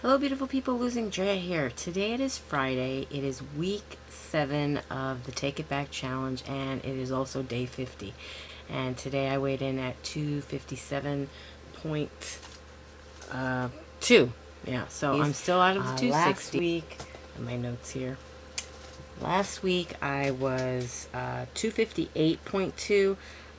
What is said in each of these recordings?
Hello, beautiful people. Losing Drea here. Today it is Friday. It is week 7 of the Take It Back Challenge, and it is also day 50. And today I weighed in at 257.2. Yeah, so I'm still out of the 260. Last week, my notes here. Last week I was 258.2.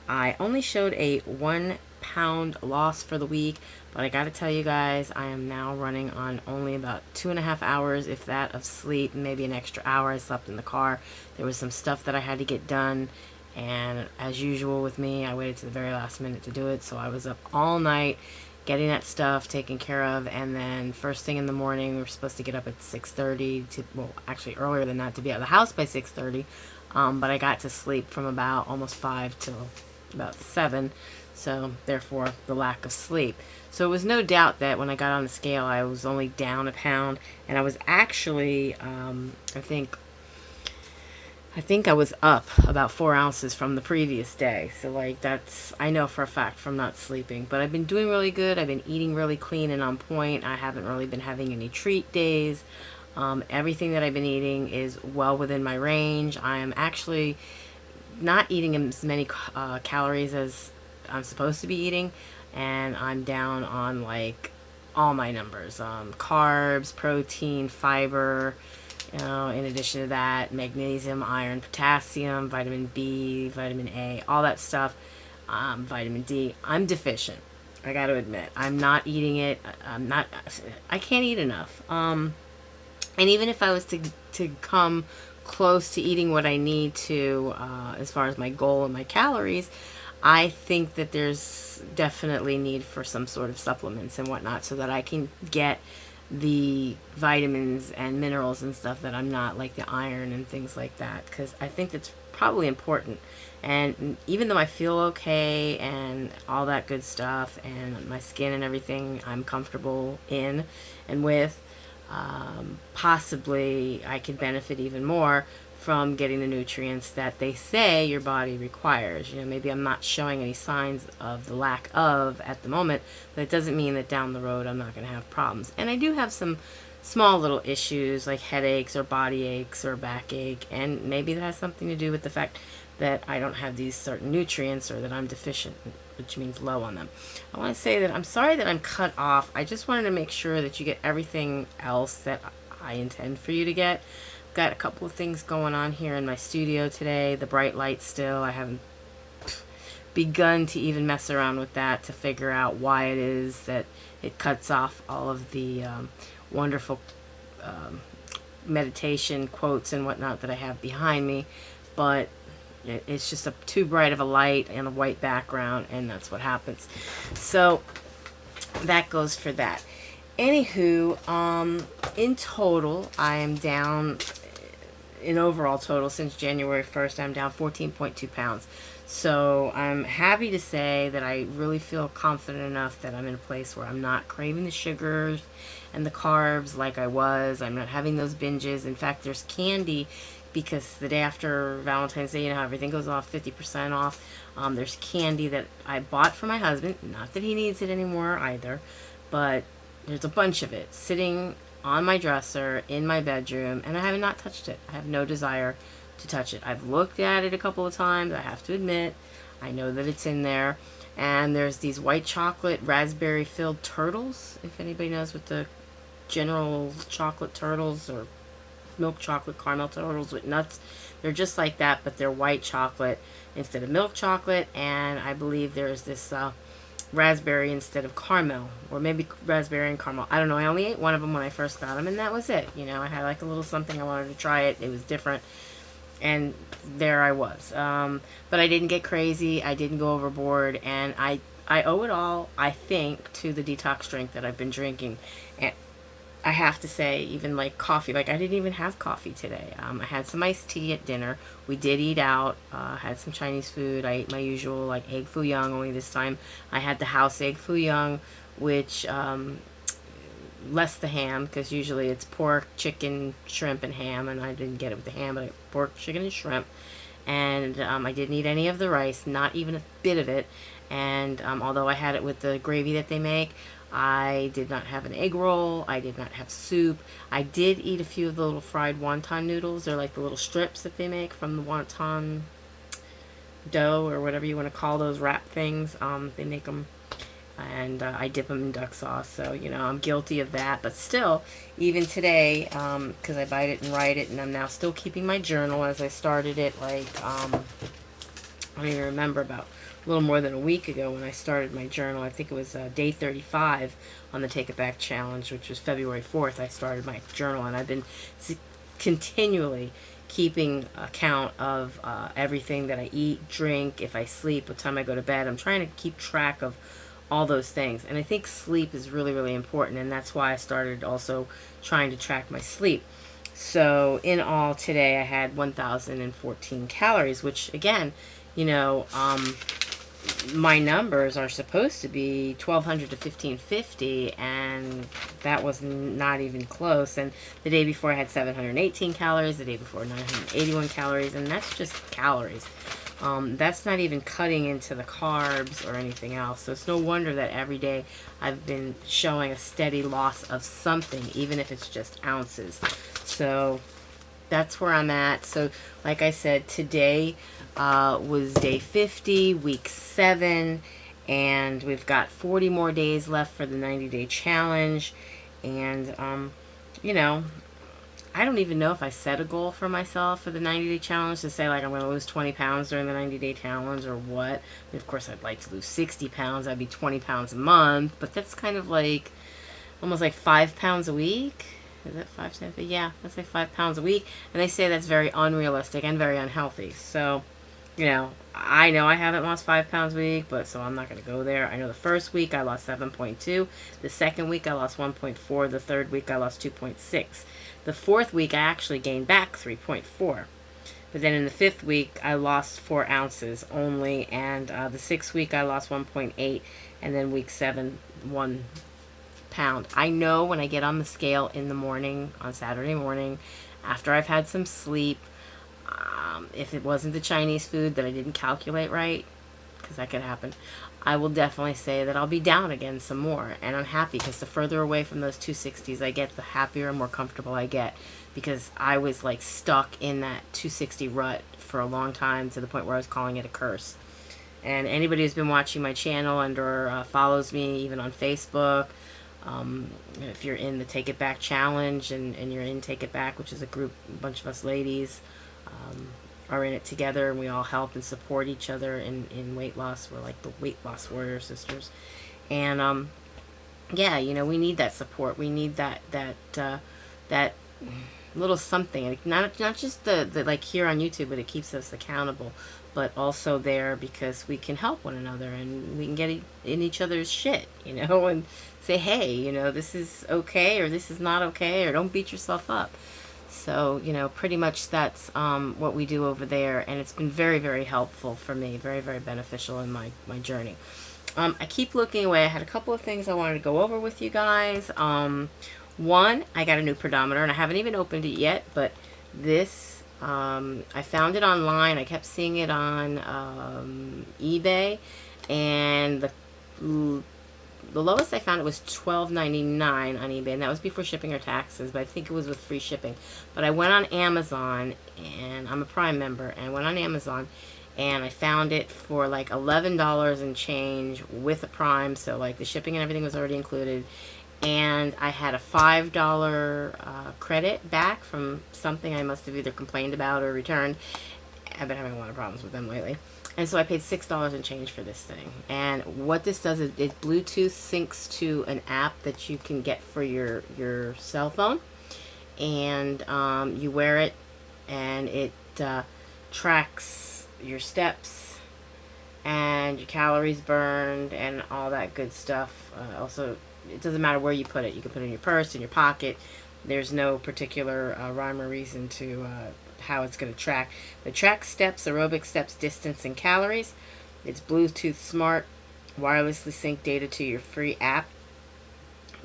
I only showed a 1 pound loss for the week, but I gotta tell you guys, I am now running on only about 2.5 hours, if that, of sleep. Maybe an extra hour. I slept in the car. There was some stuff that I had to get done, and as usual with me, I waited to the very last minute to do it, so I was up all night getting that stuff taken care of, and then first thing in the morning, we were supposed to get up at 6:30 to, well, actually earlier than that, to be out of the house by 6:30, but I got to sleep from about almost 5 till about 7, so therefore the lack of sleep. So it was no doubt that when I got on the scale, I was only down a pound, and I was actually, I think I was up about 4 ounces from the previous day. So, like, that's, I know for a fact from not sleeping. But I've been doing really good. I've been eating really clean and on point. I haven't really been having any treat days. Everything that I've been eating is well within my range. I am actually not eating as many calories as I'm supposed to be eating. And I'm down on, like, all my numbers. Carbs, protein, fiber. In addition to that, magnesium, iron, potassium, vitamin B, vitamin A, all that stuff, vitamin D. I'm deficient. I got to admit, I'm not eating it. I can't eat enough. And even if I was to come close to eating what I need to, as far as my goal and my calories, I think that there's definitely need for some sort of supplements and whatnot so that I can get the vitamins and minerals and stuff that I'm not, like the iron and things like that, because I think that's probably important. And even though I feel okay and all that good stuff, and my skin and everything I'm comfortable in and with, possibly I could benefit even more from getting the nutrients that they say your body requires. Maybe I'm not showing any signs of the lack of at the moment, but it doesn't mean that down the road I'm not going to have problems. And I do have some small little issues like headaches or body aches or backache, and maybe that has something to do with the fact that I don't have these certain nutrients, or that I'm deficient, which means low on them. I want to say that I'm sorry that I'm cut off. I just wanted to make sure that you get everything else that I intend for you to get. Got a couple of things going on here in my studio today. The bright light still. I haven't begun to even mess around with that to figure out why it is that it cuts off all of the wonderful meditation quotes and whatnot that I have behind me. But it's just too bright of a light and a white background, and that's what happens. So that goes for that. Anywho, in total, I am down, in overall total, since January 1st, I'm down 14.2 pounds. So I'm happy to say that I really feel confident enough that I'm in a place where I'm not craving the sugars and the carbs like I was. I'm not having those binges. In fact, there's candy, because the day after Valentine's Day, how everything goes off 50% off. There's candy that I bought for my husband. Not that he needs it anymore either, but there's a bunch of it sitting on my dresser in my bedroom, and I have not touched it. I have no desire to touch it. I've looked at it a couple of times, I have to admit. I know that it's in there. And there's these white chocolate raspberry filled turtles, if anybody knows what the general chocolate turtles or milk chocolate caramel turtles with nuts. They're just like that, but they're white chocolate instead of milk chocolate. And I believe there's this raspberry instead of caramel, or maybe raspberry and caramel. I don't know. I only ate one of them when I first got them, and that was it. I had like a little something. I wanted to try it. It was different, and there I was. But I didn't get crazy. I didn't go overboard, and I owe it all, I think, to the detox drink that I've been drinking. And I have to say, even like coffee, like I didn't even have coffee today. I had some iced tea at dinner. We did eat out, had some Chinese food. I ate my usual like egg foo young, only this time I had the house egg foo young, which less the ham, because usually it's pork, chicken, shrimp, and ham, and I didn't get it with the ham, but I pork, chicken, and shrimp. and I didn't eat any of the rice, not even a bit of it. And although I had it with the gravy that they make, I did not have an egg roll. I did not have soup. I did eat a few of the little fried wonton noodles. They're like the little strips that they make from the wonton dough, or whatever you want to call those wrap things. They make them, and I dip them in duck sauce. So, I'm guilty of that. But still, even today, because I bite it and write it, and I'm now still keeping my journal, as I started it like, I don't even remember, about a little more than a week ago when I started my journal. I think it was day 35 on the Take It Back Challenge, which was February 4th. I started my journal, and I've been continually keeping account of everything that I eat, drink, if I sleep, what time I go to bed. I'm trying to keep track of all those things. And I think sleep is really, really important, and that's why I started also trying to track my sleep. So in all today I had 1,014 calories, which again, my numbers are supposed to be 1,200 to 1,550, and that was not even close. And the day before I had 718 calories, the day before 981 calories, and that's just calories. That's not even cutting into the carbs or anything else. So it's no wonder that every day I've been showing a steady loss of something, even if it's just ounces. So that's where I'm at. So like I said, today was day 50, week 7, and we've got 40 more days left for the 90-day challenge. And I don't even know if I set a goal for myself for the 90-day challenge to say, like, I'm going to lose 20 pounds during the 90-day challenge or what. I mean, of course, I'd like to lose 60 pounds. That'd be 20 pounds a month. But that's kind of like almost like 5 pounds a week. Is that 5 cents? Yeah, that's like 5 pounds a week. And they say that's very unrealistic and very unhealthy. So, I know I haven't lost 5 pounds a week, but so I'm not going to go there. I know the first week I lost 7.2. The second week I lost 1.4. The third week I lost 2.6. The fourth week I actually gained back 3.4. But then in the fifth week I lost 4 ounces only. And the sixth week I lost 1.8. And then week 7, 1 pound. I know when I get on the scale in the morning, on Saturday morning, after I've had some sleep, if it wasn't the Chinese food that I didn't calculate right, because that could happen, I will definitely say that I'll be down again some more. And I'm happy, because the further away from those 260s I get, the happier and more comfortable I get, because I was like stuck in that 260 rut for a long time, to the point where I was calling it a curse. And anybody who's been watching my channel and or follows me even on Facebook, if you're in the Take It Back Challenge and you're in Take It Back, which is a group, a bunch of us ladies are in it together, and we all help and support each other in weight loss. We're like the weight loss warrior sisters. And yeah, we need that support. We need that little something, like not just the like here on YouTube, but it keeps us accountable, but also there because we can help one another, and we can get in each other's shit, and say, hey, this is okay, or this is not okay, or don't beat yourself up. So, pretty much that's what we do over there, and it's been very, very helpful for me, very, very beneficial in my journey. I keep looking away. I had a couple of things I wanted to go over with you guys. One, I got a new pedometer, and I haven't even opened it yet, but this, I found it online. I kept seeing it on eBay, and the lowest I found it was $12.99 on eBay, and that was before shipping or taxes, but I think it was with free shipping. But I went on Amazon, and I'm a Prime member, and I went on Amazon, and I found it for like $11 and change with a Prime, so like the shipping and everything was already included. And I had a $5 credit back from something I must have either complained about or returned. I've been having a lot of problems with them lately. And so I paid $6 and change for this thing. And what this does is it Bluetooth syncs to an app that you can get for your cell phone. And you wear it, and it tracks your steps and your calories burned and all that good stuff. Also, it doesn't matter where you put it. You can put it in your purse, in your pocket. There's no particular rhyme or reason to how it's going to track. It tracks steps, aerobic steps, distance, and calories. It's Bluetooth smart, wirelessly sync data to your free app,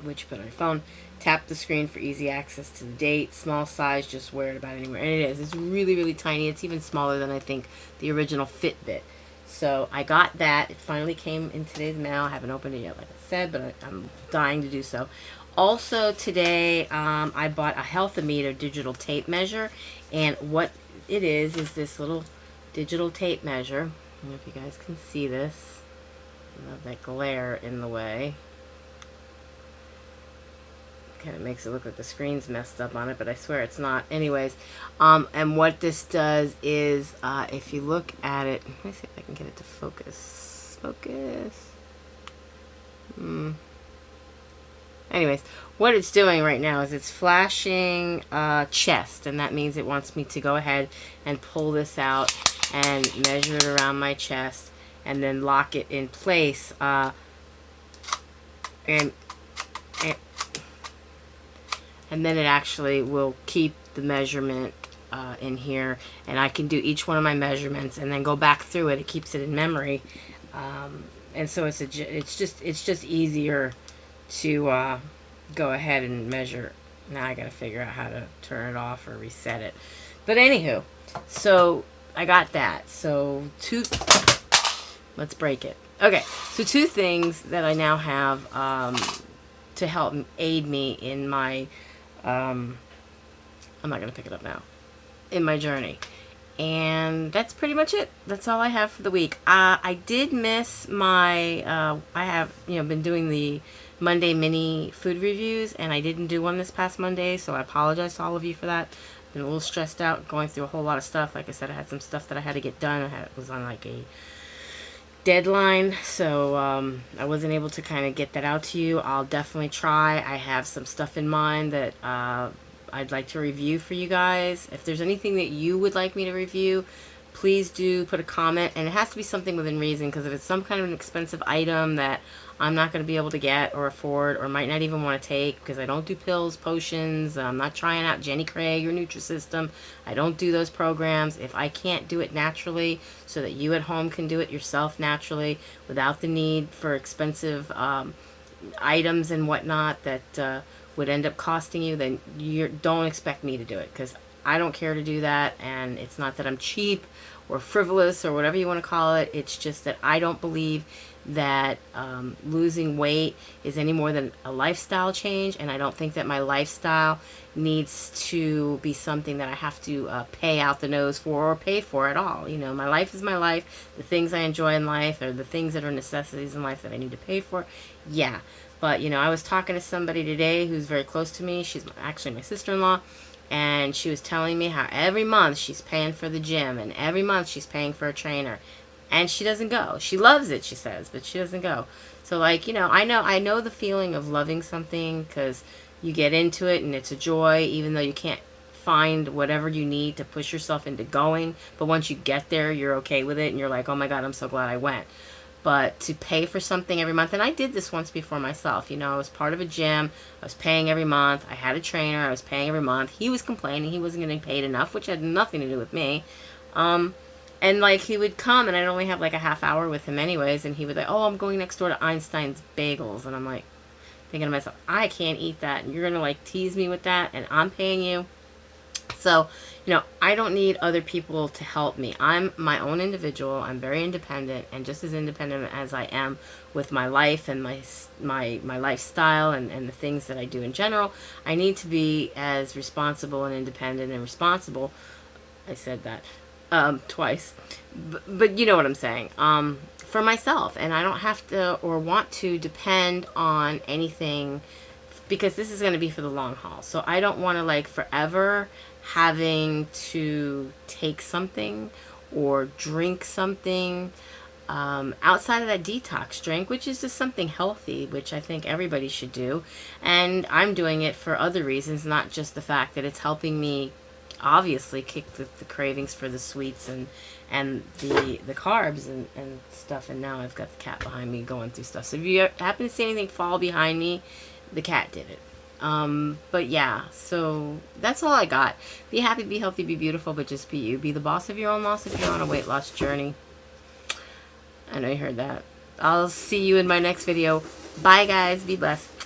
which you put on your phone. Tap the screen for easy access to the date. Small size, just wear it about anywhere. And it is. It's really, really tiny. It's even smaller than I think the original Fitbit. So I got that. It finally came in today's mail. I haven't opened it yet, like I said, but I'm dying to do so. Also today, I bought a Health-O-Meter digital tape measure. And what it is this little digital tape measure. I don't know if you guys can see this. I love that glare in the way. Kind of makes it look like the screen's messed up on it, but I swear it's not. Anyways, and what this does is, if you look at it, let me see if I can get it to focus. Focus. Anyways, what it's doing right now is it's flashing chest, and that means it wants me to go ahead and pull this out and measure it around my chest, and then lock it in place. And then it actually will keep the measurement in here, and I can do each one of my measurements and then go back through it. It keeps it in memory, and so it's just easier to go ahead and measure. Now I gotta figure out how to turn it off or reset it. But anywho, so I got that. So let's break it. Okay, so 2 things that I now have to help aid me in my I'm not going to pick it up now, in my journey. And that's pretty much it. That's all I have for the week. I did miss my, I have, been doing the Monday mini food reviews, and I didn't do one this past Monday, so I apologize to all of you for that. Been a little stressed out, going through a whole lot of stuff. Like I said, I had some stuff that I had to get done. It was on like a deadline, so I wasn't able to kind of get that out to you. I'll definitely try. I have some stuff in mind that I'd like to review for you guys. If there's anything that you would like me to review, please do put a comment, and it has to be something within reason, because if it's some kind of an expensive item that I'm not going to be able to get or afford, or might not even want to take, because I don't do pills, potions, I'm not trying out Jenny Craig or Nutrisystem. I don't do those programs. If I can't do it naturally so that you at home can do it yourself naturally without the need for expensive items and whatnot that would end up costing you, then don't expect me to do it, because I don't care to do that. And it's not that I'm cheap or frivolous or whatever you want to call it. It's just that I don't believe that losing weight is any more than a lifestyle change, and I don't think that my lifestyle needs to be something that I have to pay out the nose for or pay for at all. My life is my life. The things I enjoy in life are the things that are necessities in life that I need to pay for. Yeah, but I was talking to somebody today who's very close to me. She's actually my sister-in-law, and she was telling me how every month she's paying for the gym, and every month she's paying for a trainer. And she doesn't go. She loves it, she says, but she doesn't go. So, I know the feeling of loving something, because you get into it and it's a joy, even though you can't find whatever you need to push yourself into going. But once you get there, you're okay with it, and you're like, oh my God, I'm so glad I went. But to pay for something every month, and I did this once before myself. I was part of a gym. I was paying every month. I had a trainer. I was paying every month. He was complaining he wasn't getting paid enough, which had nothing to do with me. And he would come, and I'd only have like a half hour with him anyways, and he would oh, I'm going next door to Einstein's Bagels, and I'm like thinking to myself, I can't eat that, and you're gonna tease me with that, and I'm paying you. So I don't need other people to help me. I'm my own individual. I'm very independent, and just as independent as I am with my life and my lifestyle and the things that I do in general, I need to be as responsible and independent and responsible. I said that twice, but you know what I'm saying, for myself, and I don't have to or want to depend on anything, because this is going to be for the long haul. So I don't want to forever having to take something or drink something outside of that detox drink, which is just something healthy, which I think everybody should do. And I'm doing it for other reasons, not just the fact that it's helping me obviously kick the cravings for the sweets and the carbs and stuff. And now I've got the cat behind me going through stuff. So if you happen to see anything fall behind me, the cat did it. But yeah, so that's all I got. Be happy, be healthy, be beautiful, but just be you. Be the boss of your own loss if you're on a weight loss journey. I know you heard that. I'll see you in my next video. Bye guys, be blessed.